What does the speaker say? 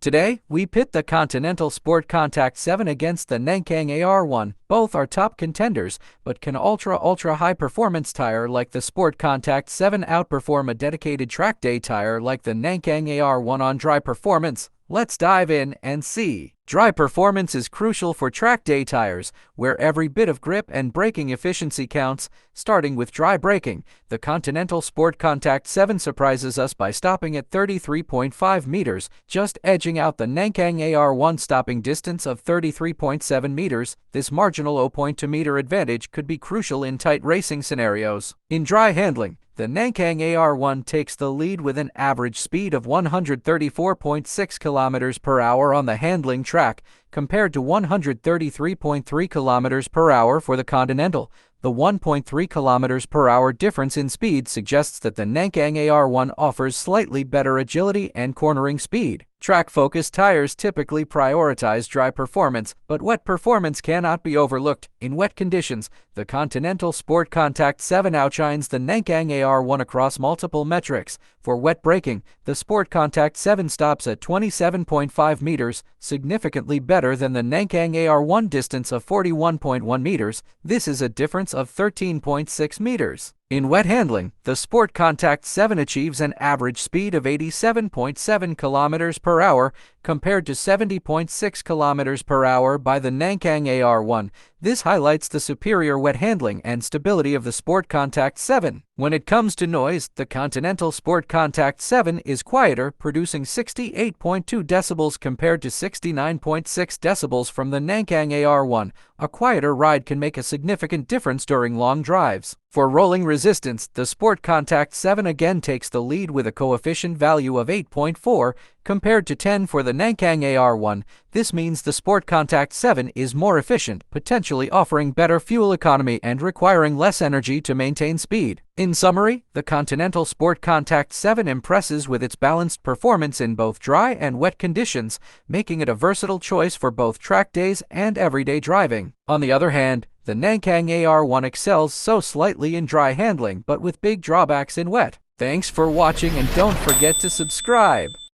Today, we pit the Continental SportContact 7 against the Nankang AR1. Both are top contenders, but can ultra high performance tire like the SportContact 7 outperform a dedicated track day tire like the Nankang AR1 on dry performance? Let's dive in and see. Dry performance is crucial for track day tires, where every bit of grip and braking efficiency counts. Starting with dry braking, the Continental SportContact 7 surprises us by stopping at 33.5 meters, just edging out the Nankang AR1 stopping distance of 33.7 meters. This marginal 0.2 meter advantage could be crucial in tight racing scenarios. In dry handling, the Nankang AR1 takes the lead with an average speed of 134.6 kilometers per hour on the handling track, compared to 133.3 kilometers per hour for the Continental. The 1.3 kilometers per hour difference in speed suggests that the Nankang AR1 offers slightly better agility and cornering speed. Track-focused tires typically prioritize dry performance, but wet performance cannot be overlooked. In wet conditions, the Continental SportContact 7 outshines the Nankang AR1 across multiple metrics. For wet braking, the SportContact 7 stops at 27.5 meters, significantly better than the Nankang AR1 distance of 41.1 meters. This is a difference of 13.6 meters. In wet handling, the SportContact 7 achieves an average speed of 87.7 kilometers per hour compared to 70.6 kilometers per hour by the Nankang AR1. This highlights the superior wet handling and stability of the SportContact 7. When it comes to noise, the Continental SportContact 7 is quieter, producing 68.2 decibels compared to 69.6 decibels from the Nankang AR1. A quieter ride can make a significant difference during long drives. For rolling resistance, the SportContact 7 again takes the lead with a coefficient value of 8.4 compared to 10 for the Nankang AR1. This means the SportContact 7 is more efficient, potentially offering better fuel economy and requiring less energy to maintain speed. In summary, the Continental SportContact 7 impresses with its balanced performance in both dry and wet conditions, making it a versatile choice for both track days and everyday driving. On the other hand, the Nankang AR1 excels so slightly in dry handling but with big drawbacks in wet. Thanks for watching and don't forget to subscribe.